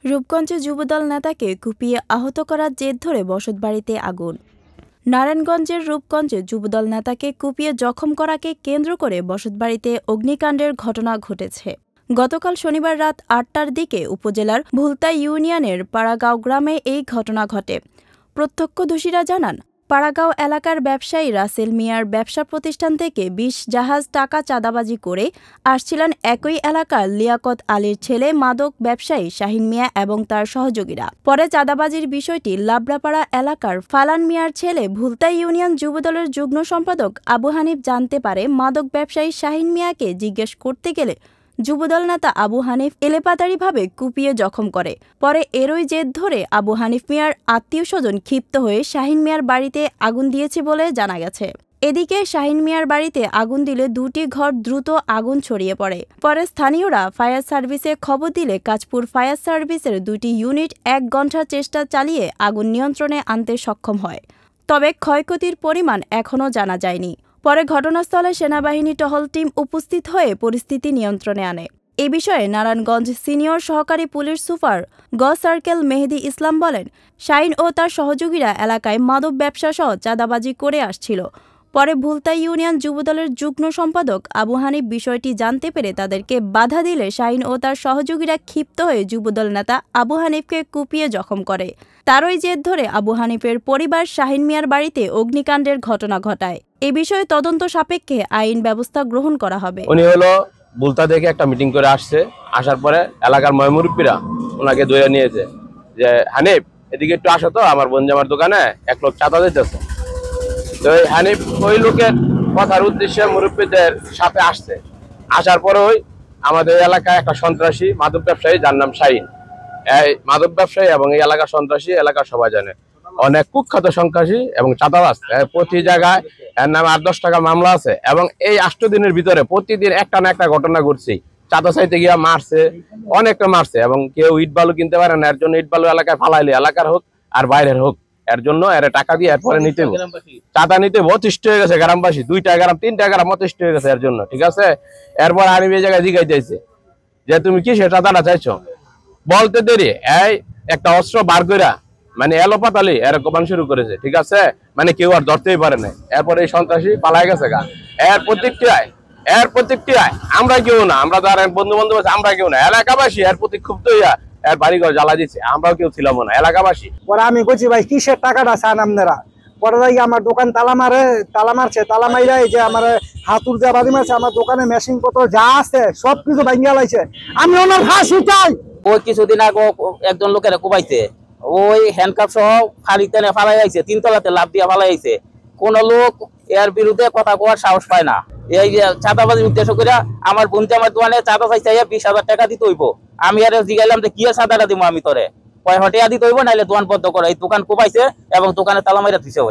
রূপগঞ্জে যুবদল নেতাকে কুপিয়ে আহত করার জের ধরে বসতবাড়িতে আগুন। নারায়ণগঞ্জের রূপগঞ্জে যুবদল নেতাকে কুপিয়ে জখম করাকে কেন্দ্র করে বসতবাড়িতে অগ্নিকাণ্ডের ঘটনা ঘটেছে। গতকাল শনিবার রাত ৮টার দিকে উপজেলার ভুলতা ইউনিয়নের পাড়াগাঁও গ্রামে এই ঘটনা ঘটে। প্রত্যক্ষদর্শীরা জানান, পাড়াগাঁও এলাকার ব্যবসায়ী রাসেল মিয়ার ব্যবসা প্রতিষ্ঠান থেকে ২০ জাহাজ টাকা চাঁদাবাজি করে আসছিলেন একই এলাকার লিয়াকত আলীর ছেলে মাদক ব্যবসায়ী শাহিন মিয়া এবং তার সহযোগীরা। পরে চাঁদাবাজির বিষয়টি লাবড়াপাড়া এলাকার ফালান মিয়ার ছেলে ভুলতা ইউনিয়ন যুবদলের যুগ্ম সম্পাদক আবু হানিফ জানতে পারে। মাদক ব্যবসায়ী শাহিন মিয়াকে জিজ্ঞেস করতে গেলে যুবদল নেতা আবু হানিফ এলেপাতাড়িভাবে কুপিয়ে জখম করে। পরে এরই জের ধরে আবু হানিফ মিয়ার আত্মীয়স্বজন ক্ষিপ্ত হয়ে শাহিন মিয়ার বাড়িতে আগুন দিয়েছে বলে জানা গেছে। এদিকে শাহিন মিয়ার বাড়িতে আগুন দিলে দুটি ঘর দ্রুত আগুন ছড়িয়ে পড়ে। পরে স্থানীয়রা ফায়ার সার্ভিসে খবর দিলে কাঁচপুর ফায়ার সার্ভিসের ২টি ইউনিট ১ ঘণ্টার চেষ্টা চালিয়ে আগুন নিয়ন্ত্রণে আনতে সক্ষম হয়। তবে ক্ষয়ক্ষতির পরিমাণ এখনও জানা যায়নি। পরে ঘটনাস্থলে সেনাবাহিনী টহল টিম উপস্থিত হয়ে পরিস্থিতি নিয়ন্ত্রণে আনে। এ বিষয়ে নারায়ণগঞ্জ সিনিয়র সহকারী পুলিশ সুপার গ সার্কেল মেহেদি ইসলাম বলেন, শাহিন ও তার সহযোগীরা এলাকায় মাদক ব্যবসাসহ চাঁদাবাজি করে আসছিল। পরে ভুলতা ইউনিয়ন যুবদলের যুগ্ম সম্পাদক আবু হানিফ বিষয়টি জানতে পেরে তাদেরকে বাধা দিলে শাহিন ও তার সহযোগীরা ক্ষিপ্ত হয়ে যুবদল নেতা আবু হানিফকে কুপিয়ে জখম করে। তারই জের ধরে আবু হানিফের পরিবার শাহিন মিয়ার বাড়িতে অগ্নিকাণ্ডের ঘটনা ঘটায়। এ বিষয়ে তদন্ত সাপেক্ষে আইন ব্যবস্থা গ্রহণ করা হবে। উনি হলো ভুলতা থেকে একটা মিটিং করে আসছে, আসার পরে এলাকার ময়মুরব্বীরা ওনাকে ধরে নিয়েছে যে হানিফ এদিকে একটু আসো তো, আমার বনজামার দোকানে এক লোক চাঁদা দিতেছে। তো হানিফ ওই লোকের কথার উদ্দেশ্যে মুরব্বীদের সাথে আসছে। আসার পরে ওই আমাদের এলাকায় একটা সন্ত্রাসী মাদক ব্যবসায়ী, যার নাম শাহিন, এই মাদক ব্যবসায়ী এবং এই এলাকার সন্ত্রাসী এলাকার সবাই জানে, অনেক কুখ্যাত সন্ত্রাসী এবং চাঁদাবাজ। প্রতি জায়গায় এর নামে ৮-১০ টাকা মামলা আছে এবং এই ৮ দিনের ভিতরে প্রতিদিন একটা না একটা ঘটনা ঘটছে। চাঁদা চাইতে গিয়া মারছে, অনেকটা মারছে এবং কেউ ইট বালু কিনতে পারে না। এর জন্য ইট বালু এলাকায় ফালাইলে, এলাকার হোক আর বাইরের হোক, এর জন্য এর টাকা দিয়ে এরপরে নিতে চাঁদা নিতে অতিষ্ঠ হয়ে গেছে গ্রামবাসী। 2টা গ্রাম 3টা গ্রাম অতিষ্ঠ হয়ে গেছে এর জন্য, ঠিক আছে। এরপর আর এই জায়গায় জিগাই দিয়েছে যে তুমি কি সে চাঁদাটা চাইছো, বলতে দেরি এই একটা অস্ত্র বার কইরা মানে এলোপাতালি এরকম শুরু করেছে, ঠিক আছে। মানে কেউ আর ধরতেই পারে না। এরপরে এই সন্ত্রাসী পালাই গেছে গা। এর প্রতিক্রিয়ায় আমরা কেউ না, আমরা যারা বন্ধু বান্ধব আছে আমরা কেউ না, এলাকাবাসী এর প্রতি ক্ষুব্ধ হইয়া এর বাড়িঘর জ্বালা দিচ্ছে। আমরাও কেউ ছিলাম না, এলাকাবাসী। পরে আমি বলছি ভাই কিসের টাকাটা চান আপনারা? পরে আমার দোকান তালা মারছে, তালা মাইরা এই যে আমার হাতুর যা বাড়ি মারছে, আমার দোকানে মেশিন পত্র যা আছে সবকিছু ভাঙিয়া লাইছে। আমি ওনার ফাঁসি চাই। ওই কিছুদিন আগে একজন লোকেরা কুবাইছে, ওই হ্যান্ডকাপ সহ ফাড়িতে ফালাই আইছে, 3 তলাতে লাভ দিয়ে ফালাই আইছে। কোন লোক এর বিরুদ্ধে কথা কোয়ার সাহস পায় না। এই যে চাঁদাবাজির উদ্দেশ্য করে আমার বোনতে আমার দোকানে চাঁদা চাইছে 20,000 টাকা দিতে হইব। আমি আর জিগাইলাম যে কি চাঁদাটা দিব আমি তোরে, কয় হটিয়া দিতে হইব, নাইলে দোকান বন্ধ করে। এই দোকান কুবাইছে এবং দোকানে তালা মাইরা দিছে।